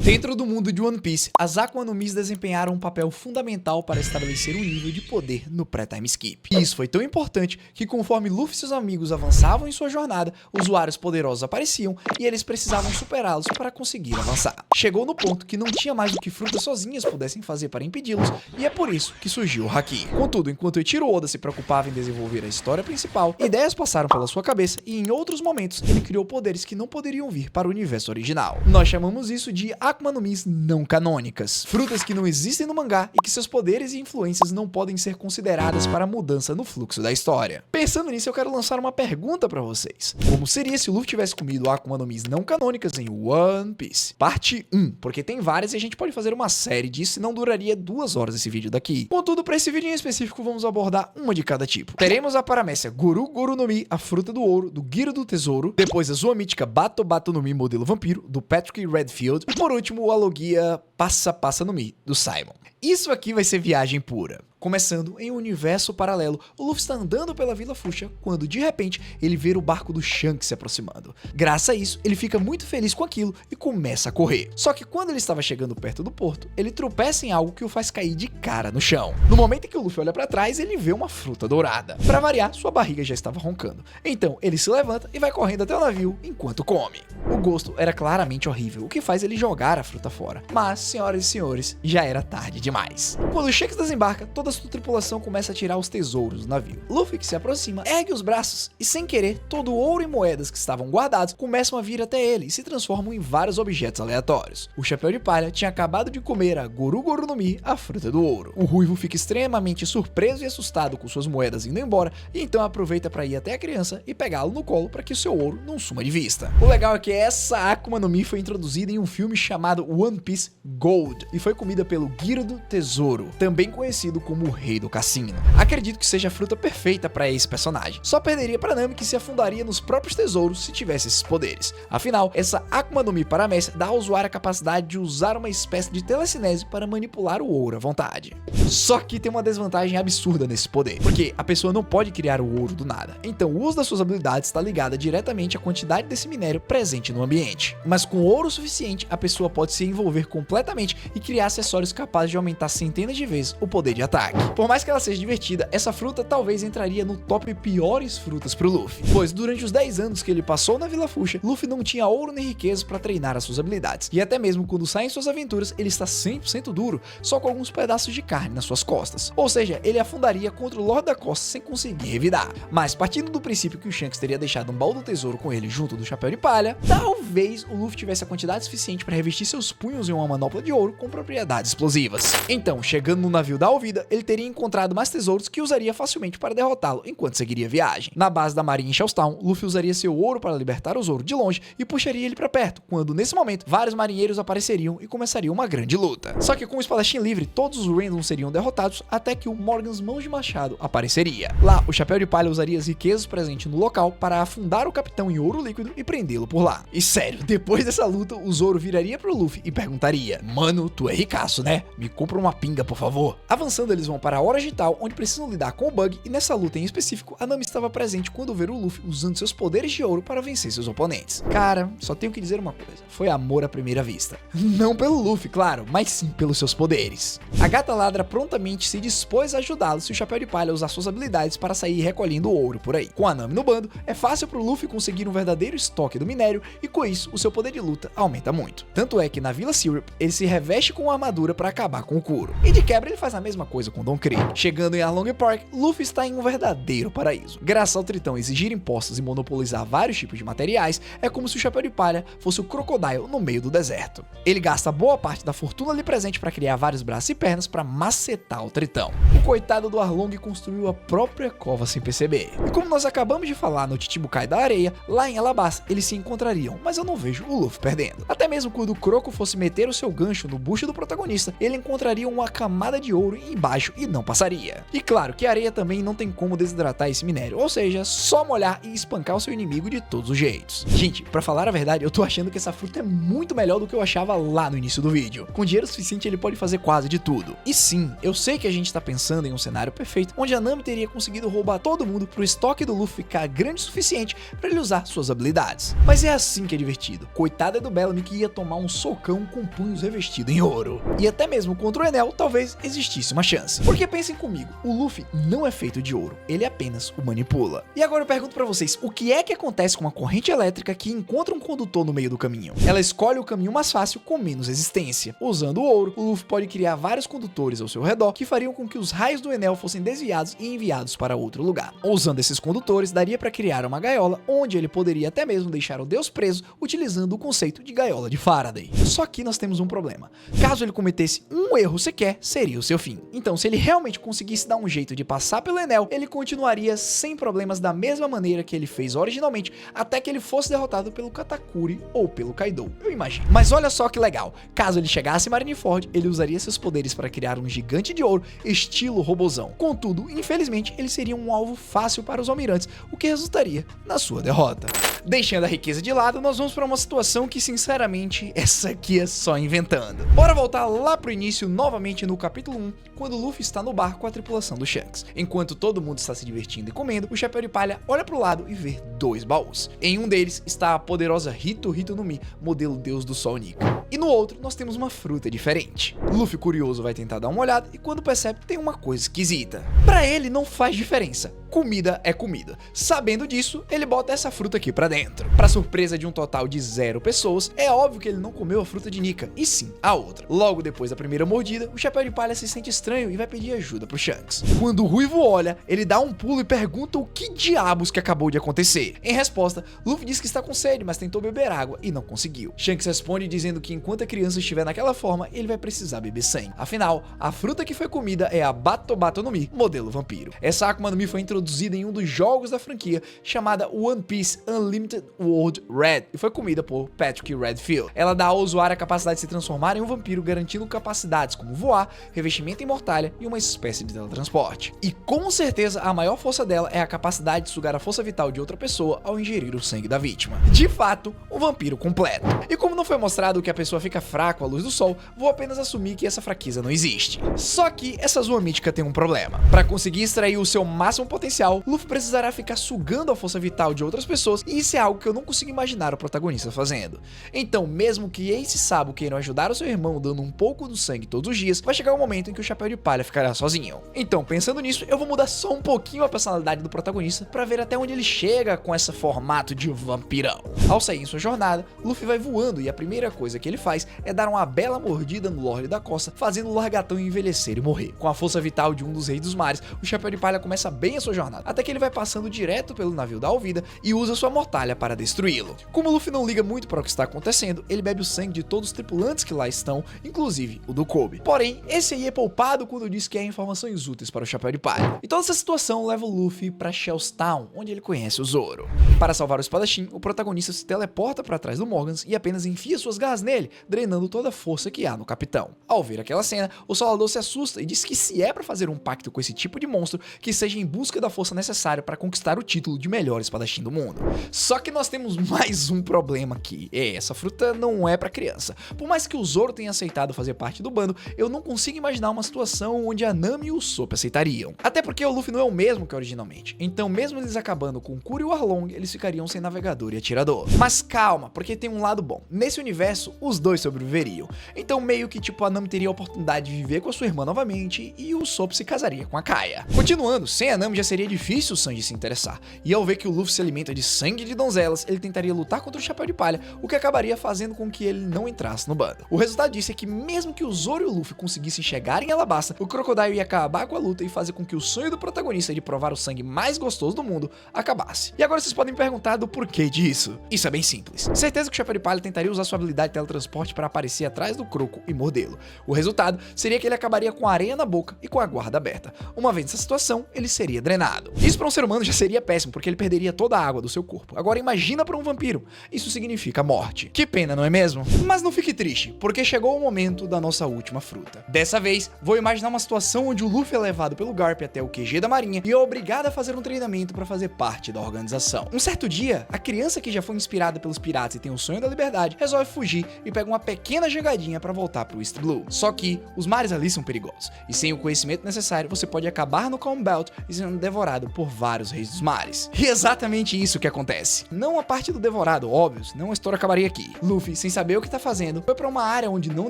Dentro do mundo de One Piece, as Akuma no Mis desempenharam um papel fundamental para estabelecer um nível de poder no pré-time skip. E isso foi tão importante que conforme Luffy e seus amigos avançavam em sua jornada, usuários poderosos apareciam e eles precisavam superá-los para conseguir avançar. Chegou no ponto que não tinha mais o que frutas sozinhas pudessem fazer para impedi-los, e é por isso que surgiu o Haki. Contudo, enquanto Eiichiro Oda se preocupava em desenvolver a história principal, ideias passaram pela sua cabeça e em outros momentos ele criou poderes que não poderiam vir para o universo original. Nós chamamos isso de Akuma no Mis não canônicas, frutas que não existem no mangá e que seus poderes e influências não podem ser consideradas para a mudança no fluxo da história. Pensando nisso, eu quero lançar uma pergunta para vocês. Como seria se o Luffy tivesse comido Akuma no Mis não canônicas em One Piece? Parte 1, porque tem várias e a gente pode fazer uma série disso e não duraria 2 horas esse vídeo daqui. Contudo, para esse vídeo em específico, vamos abordar uma de cada tipo. Teremos a paramécia Guru Guru no Mi, a fruta do ouro, do Giro do tesouro, depois a Zoa mítica Bato Bato no Mi, modelo vampiro, do Patrick Redfield, e por último a Logia Passa Passa no Mi, do Simon. Isso aqui vai ser viagem pura. Começando em um universo paralelo, o Luffy está andando pela Vila Fuchsia quando de repente ele vê o barco do Shanks se aproximando. Graças a isso, ele fica muito feliz com aquilo e começa a correr. Só que quando ele estava chegando perto do porto, ele tropeça em algo que o faz cair de cara no chão. No momento em que o Luffy olha para trás, ele vê uma fruta dourada. Para variar, sua barriga já estava roncando. Então ele se levanta e vai correndo até o navio enquanto come. O gosto era claramente horrível, o que faz ele jogar a fruta fora. Mas, senhoras e senhores, já era tarde demais. Quando o Shanks desembarca, toda a sua tripulação começa a tirar os tesouros do navio. Luffy, que se aproxima, ergue os braços e, sem querer, todo o ouro e moedas que estavam guardados começam a vir até ele e se transformam em vários objetos aleatórios. O Chapéu de Palha tinha acabado de comer a Guru Guru no Mi, a fruta do ouro. O Ruivo fica extremamente surpreso e assustado com suas moedas indo embora e então aproveita para ir até a criança e pegá-lo no colo para que seu ouro não suma de vista. O legal é que essa Akuma no Mi foi introduzida em um filme chamado One Piece Gold e foi comida pelo Giro do Tesouro, também conhecido como o Rei do Cassino. Acredito que seja a fruta perfeita para esse personagem. Só perderia para Nami, que se afundaria nos próprios tesouros se tivesse esses poderes. Afinal, essa Akuma no Mi paramécia dá ao usuário a capacidade de usar uma espécie de telecinese para manipular o ouro à vontade. Só que tem uma desvantagem absurda nesse poder, porque a pessoa não pode criar o ouro do nada. Então o uso das suas habilidades está ligada diretamente à quantidade desse minério presente no ambiente. Mas com ouro suficiente, a pessoa pode se envolver completamente e criar acessórios capazes de aumentar centenas de vezes o poder de ataque. Por mais que ela seja divertida, essa fruta talvez entraria no top piores frutas pro Luffy, pois durante os 10 anos que ele passou na Vila Fuchsia, Luffy não tinha ouro nem riqueza para treinar as suas habilidades, e até mesmo quando sai em suas aventuras, ele está 100% duro, só com alguns pedaços de carne nas suas costas, ou seja, ele afundaria contra o Lorde da Costa sem conseguir revidar. Mas partindo do princípio que o Shanks teria deixado um baú do tesouro com ele junto do Chapéu de Palha, talvez o Luffy tivesse a quantidade suficiente para revestir seus punhos em uma manopla de ouro com propriedades explosivas. Então, chegando no navio da Alvida, ele teria encontrado mais tesouros que usaria facilmente para derrotá-lo enquanto seguiria a viagem. Na base da marinha em Shellstown, Luffy usaria seu ouro para libertar o Zoro de longe e puxaria ele para perto, quando nesse momento vários marinheiros apareceriam e começaria uma grande luta. Só que com o espadachim livre, todos os Random seriam derrotados até que o Morgan's Mãos de Machado apareceria. Lá, o Chapéu de Palha usaria as riquezas presentes no local para afundar o capitão em ouro líquido e prendê-lo por lá. E sério, depois dessa luta, o Zoro viraria pro Luffy e perguntaria: "Mano, tu é ricaço, né? Me compra uma pinga, por favor." Avançando, eles vão para a hora digital, onde precisam lidar com o Bug, e nessa luta em específico, a Nami estava presente quando ver o Luffy usando seus poderes de ouro para vencer seus oponentes. Cara, só tenho que dizer uma coisa: foi amor à primeira vista. Não pelo Luffy, claro, mas sim pelos seus poderes. A Gata Ladra prontamente se dispôs a ajudá-lo se o Chapéu de Palha usar suas habilidades para sair recolhendo ouro por aí. Com a Nami no bando, é fácil pro Luffy conseguir um verdadeiro estoque do minério e com isso, o seu poder de luta aumenta muito. Tanto é que na Vila Syrup, ele se reveste com uma armadura para acabar com o Kuro. E de quebra, ele faz a mesma coisa com Don Krieg. Chegando em Arlong Park, Luffy está em um verdadeiro paraíso. Graças ao Tritão exigir impostos e monopolizar vários tipos de materiais, é como se o Chapéu de Palha fosse o Crocodile no meio do deserto. Ele gasta boa parte da fortuna ali presente para criar vários braços e pernas para macetar o Tritão. O coitado do Arlong construiu a própria cova sem perceber. E como nós acabamos de falar no Chichibukai da Areia, lá em Alabasta eles se encontrariam, mas eu não vejo o Luffy perdendo. Até mesmo quando o Croco fosse meter o seu gancho gancho no bucho do protagonista, ele encontraria uma camada de ouro embaixo e não passaria. E claro que a areia também não tem como desidratar esse minério, ou seja, só molhar e espancar o seu inimigo de todos os jeitos. Gente, pra falar a verdade, eu tô achando que essa fruta é muito melhor do que eu achava lá no início do vídeo. Com dinheiro suficiente ele pode fazer quase de tudo. E sim, eu sei que a gente tá pensando em um cenário perfeito, onde a Nami teria conseguido roubar todo mundo pro estoque do Luffy ficar grande o suficiente pra ele usar suas habilidades. Mas é assim que é divertido. Coitada do Bellamy que ia tomar um socão com punhos revestidos em ouro. E até mesmo contra o Enel, talvez existisse uma chance. Porque pensem comigo, o Luffy não é feito de ouro, ele apenas o manipula. E agora eu pergunto pra vocês, o que é que acontece com uma corrente elétrica que encontra um condutor no meio do caminho? Ela escolhe o caminho mais fácil com menos resistência. Usando o ouro, o Luffy pode criar vários condutores ao seu redor que fariam com que os raios do Enel fossem desviados e enviados para outro lugar. Usando esses condutores, daria para criar uma gaiola onde ele poderia até mesmo deixar o deus preso utilizando o conceito de gaiola de Faraday. Só que nós temos um problema. Caso ele cometesse um erro sequer, seria o seu fim. Então, se ele realmente conseguisse dar um jeito de passar pelo Enel, ele continuaria sem problemas da mesma maneira que ele fez originalmente, até que ele fosse derrotado pelo Katakuri ou pelo Kaido, eu imagino. Mas olha só que legal, caso ele chegasse em Marineford, ele usaria seus poderes para criar um gigante de ouro estilo robozão. Contudo, infelizmente, ele seria um alvo fácil para os almirantes, o que resultaria na sua derrota. Deixando a riqueza de lado, nós vamos para uma situação que, sinceramente, essa aqui é só inventando. Bora voltar lá pro início, novamente no capítulo 1, quando Luffy está no bar com a tripulação do Shanks. Enquanto todo mundo está se divertindo e comendo, o Chapéu de Palha olha pro lado e vê dois baús. Em um deles está a poderosa Hito Hito no Mi, modelo Deus do Sol Nika. E no outro, nós temos uma fruta diferente. Luffy, curioso, vai tentar dar uma olhada e quando percebe, tem uma coisa esquisita. Pra ele, não faz diferença. Comida é comida. Sabendo disso, ele bota essa fruta aqui pra dentro. Pra surpresa de um total de 0 pessoas, é óbvio que ele não comeu a fruta de Nika, e sim a outra. Logo depois da primeira mordida, o Chapéu de Palha se sente estranho e vai pedir ajuda pro Shanks. Quando o Ruivo olha, ele dá um pulo e pergunta o que diabos que acabou de acontecer. Em resposta, Luffy diz que está com sede, mas tentou beber água e não conseguiu. Shanks responde dizendo que enquanto a criança estiver naquela forma, ele vai precisar beber sangue. Afinal, a fruta que foi comida é a Bato Bato no Mi, modelo vampiro. Essa Akuma no Mi foi introduzida em um dos jogos da franquia, chamada One Piece Unlimited World Red, e foi comida por Patrick Redfield. Ela dá ao usuário a capacidade de se transformar em um vampiro, garantindo capacidades como voar, revestimento em mortalha e uma espécie de teletransporte. E com certeza a maior força dela é a capacidade de sugar a força vital de outra pessoa ao ingerir o sangue da vítima. De fato, um vampiro completo. E como não foi mostrado que a pessoa fica fraca à luz do sol, vou apenas assumir que essa fraqueza não existe. Só que essa Zoa Mítica tem um problema. Para conseguir extrair o seu máximo potencial, Luffy precisará ficar sugando a força vital de outras pessoas, e isso é algo que eu não consigo imaginar o protagonista fazendo. Então, mesmo que Ace e Sabo queiram ajudar o seu irmão dando um pouco do sangue todos os dias, vai chegar um momento em que o Chapéu de Palha ficará sozinho. Então, pensando nisso, eu vou mudar só um pouquinho a personalidade do protagonista para ver até onde ele chega com esse formato de vampirão. Ao sair em sua jornada, Luffy vai voando e a primeira coisa que ele faz é dar uma bela mordida no Lorde da Costa, fazendo o largatão envelhecer e morrer. Com a força vital de um dos reis dos mares, o Chapéu de Palha começa bem a sua jornada, até que ele vai passando direto pelo navio da Alvida e usa sua mortalha para destruí-lo. Como Luffy não liga muito para o que está acontecendo, ele bebe o sangue de todos os tripulantes que lá estão, inclusive o do Kobe. Porém, esse aí é poupado quando diz que é informações úteis para o Chapéu de Palha. E toda essa situação leva o Luffy para Shells Town, onde ele conhece o Zoro. Para salvar o espadachim, o protagonista se teleporta para trás do Morgans e apenas enfia suas garras nele, drenando toda a força que há no capitão. Ao ver aquela cena, o Solador se assusta e diz que se é para fazer um pacto com esse tipo de monstro, que seja em busca da força necessária para conquistar o título de melhor espadachim do mundo. Só que nós temos mais um problema aqui. Essa fruta não é para criança. Por mais que o Zoro tenha aceitado fazer parte do bando, eu não consigo imaginar uma situação onde a Nami e o Usopp aceitariam. Até porque o Luffy não é o mesmo que originalmente. Então, mesmo eles acabando com o Kuro e o Arlong, eles ficariam sem navegador e atirador. Mas calma, porque tem um lado bom. Nesse universo, os dois sobreviveriam. Então, meio que tipo, a Nami teria a oportunidade de viver com a sua irmã novamente e o Usopp se casaria com a Kaia. Continuando, sem a Nami já seria difícil o Sanji se interessar. E ao ver que o Luffy se alimenta de sangue de donzelas, ele tentaria lutar contra o Chapéu de Palha, o que acabaria fazendo com que ele não entrasse no bando. O resultado disso é que mesmo que o Zoro e o Luffy conseguissem chegar em Alabasta, o Crocodile ia acabar com a luta e fazer com que o sonho do protagonista de provar o sangue mais gostoso do mundo acabasse. E agora vocês podem me perguntar do porquê disso. Isso é bem simples. Certeza que o Chapéu de Palha tentaria usar sua habilidade de teletransporte para aparecer atrás do Croco e mordê-lo. O resultado seria que ele acabaria com a areia na boca e com a guarda aberta. Uma vez nessa situação, ele seria drenado. treinado. Isso para um ser humano já seria péssimo, porque ele perderia toda a água do seu corpo. Agora imagina para um vampiro. Isso significa morte. Que pena, não é mesmo? Mas não fique triste, porque chegou o momento da nossa última fruta. Dessa vez, vou imaginar uma situação onde o Luffy é levado pelo Garp até o QG da marinha e é obrigado a fazer um treinamento para fazer parte da organização. Um certo dia, a criança que já foi inspirada pelos piratas e tem o sonho da liberdade, resolve fugir e pega uma pequena jogadinha para voltar pro East Blue. Só que os mares ali são perigosos, e sem o conhecimento necessário, você pode acabar no Calm Belt e sendo devorado por vários reis dos mares. E é exatamente isso que acontece. Não a parte do devorado, óbvio, senão a história acabaria aqui. Luffy, sem saber o que tá fazendo, foi para uma área onde não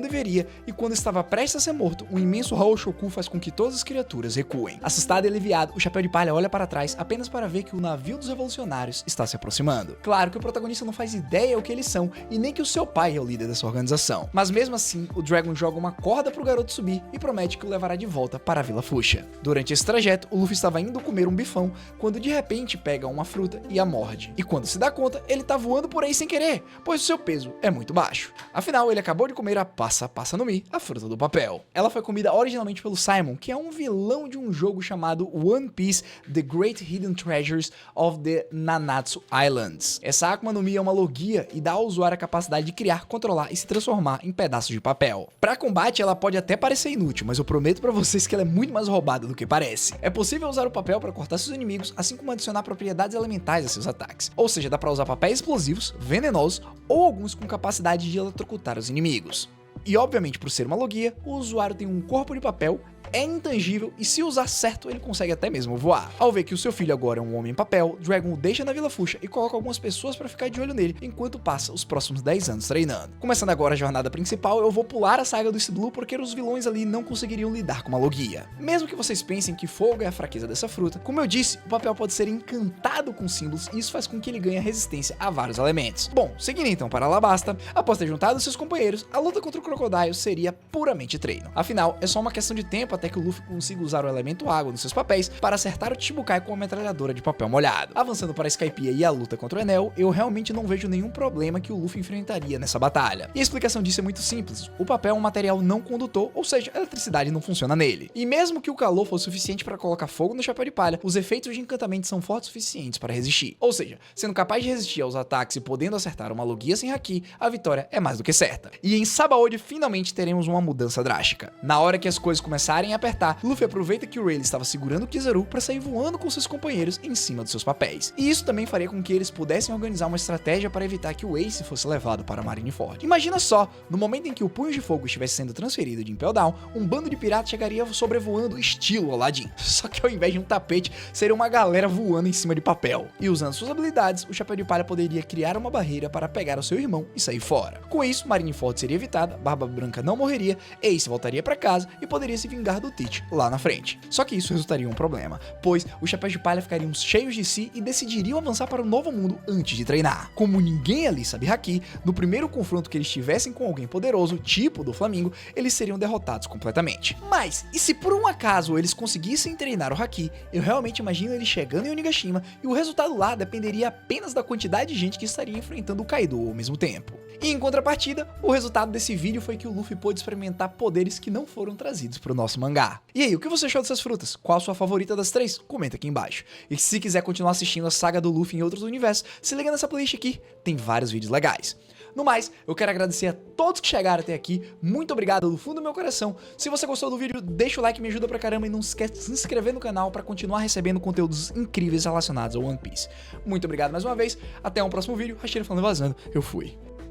deveria, e quando estava prestes a ser morto, um imenso Haoshoku faz com que todas as criaturas recuem. Assustado e aliviado, o Chapéu de Palha olha para trás apenas para ver que o navio dos revolucionários está se aproximando. Claro que o protagonista não faz ideia o que eles são, e nem que o seu pai é o líder dessa organização. Mas mesmo assim, o Dragon joga uma corda pro garoto subir e promete que o levará de volta para a Vila Fuchsia. Durante esse trajeto, o Luffy estava indo comer um bifão, quando de repente pega uma fruta e a morde. E quando se dá conta, ele tá voando por aí sem querer, pois o seu peso é muito baixo. Afinal, ele acabou de comer a Passa Passa no Mi, a fruta do papel. Ela foi comida originalmente pelo Simon, que é um vilão de um jogo chamado One Piece The Great Hidden Treasures of the Nanatsu Islands. Essa Akuma no Mi é uma logia e dá ao usuário a capacidade de criar, controlar e se transformar em pedaços de papel. Para combate, ela pode até parecer inútil, mas eu prometo para vocês que ela é muito mais roubada do que parece. É possível usar o papel para cortar seus inimigos, assim como adicionar propriedades elementais a seus ataques. Ou seja, dá para usar papéis explosivos, venenosos ou alguns com capacidade de eletrocutar os inimigos. E obviamente, por ser uma logia, o usuário tem um corpo de papel, é intangível e se usar certo ele consegue até mesmo voar. Ao ver que o seu filho agora é um homem em papel, Dragon o deixa na Vila Fuchsia e coloca algumas pessoas para ficar de olho nele enquanto passa os próximos 10 anos treinando. Começando agora a jornada principal, eu vou pular a saga do East Blue porque os vilões ali não conseguiriam lidar com uma logia. Mesmo que vocês pensem que fogo é a fraqueza dessa fruta, como eu disse, o papel pode ser encantado com símbolos e isso faz com que ele ganhe resistência a vários elementos. Bom, seguindo então para Alabasta, após ter juntado seus companheiros, a luta contra o Crocodile seria puramente treino. Afinal, é só uma questão de tempo até que o Luffy consiga usar o elemento água nos seus papéis para acertar o Chichibukai com uma metralhadora de papel molhado. Avançando para a Skypiea e a luta contra o Enel, eu realmente não vejo nenhum problema que o Luffy enfrentaria nessa batalha. E a explicação disso é muito simples. O papel é um material não condutor, ou seja, a eletricidade não funciona nele. E mesmo que o calor fosse suficiente para colocar fogo no Chapéu de Palha, os efeitos de encantamento são fortes o suficientes para resistir. Ou seja, sendo capaz de resistir aos ataques e podendo acertar uma logia sem haki, a vitória é mais do que certa. E em Sabaody finalmente teremos uma mudança drástica. Na hora que as coisas começarem a apertar, Luffy aproveita que o Rayleigh estava segurando o Kizaru para sair voando com seus companheiros em cima dos seus papéis. E isso também faria com que eles pudessem organizar uma estratégia para evitar que o Ace fosse levado para Marineford. Imagina só, no momento em que o Punho de Fogo estivesse sendo transferido de Impel Down, um bando de piratas chegaria sobrevoando estilo Aladdin. Só que ao invés de um tapete, seria uma galera voando em cima de papel. E usando suas habilidades, o Chapéu de Palha poderia criar uma barreira para pegar o seu irmão e sair fora. Com isso, Marineford seria evitada, Barba Branca não morreria, Ace voltaria para casa e poderia se vingar do Teach lá na frente. Só que isso resultaria em um problema, pois os Chapéus de Palha ficariam cheios de si e decidiriam avançar para o Novo Mundo antes de treinar. Como ninguém ali sabe haki, no primeiro confronto que eles tivessem com alguém poderoso, tipo do Flamingo, eles seriam derrotados completamente. Mas, e se por um acaso eles conseguissem treinar o haki, eu realmente imagino eles chegando em Onigashima e o resultado lá dependeria apenas da quantidade de gente que estaria enfrentando o Kaido ao mesmo tempo. E em contrapartida, o resultado desse vídeo foi que o Luffy pôde experimentar poderes que não foram trazidos para o nosso mangá. E aí, o que você achou dessas frutas? Qual a sua favorita das três? Comenta aqui embaixo. E se quiser continuar assistindo a saga do Luffy em outros universos, se liga nessa playlist aqui, tem vários vídeos legais. No mais, eu quero agradecer a todos que chegaram até aqui, muito obrigado do fundo do meu coração. Se você gostou do vídeo, deixa o like, me ajuda pra caramba e não esquece de se inscrever no canal pra continuar recebendo conteúdos incríveis relacionados ao One Piece. Muito obrigado mais uma vez, até um próximo vídeo, Hashira falando e vazando, eu fui.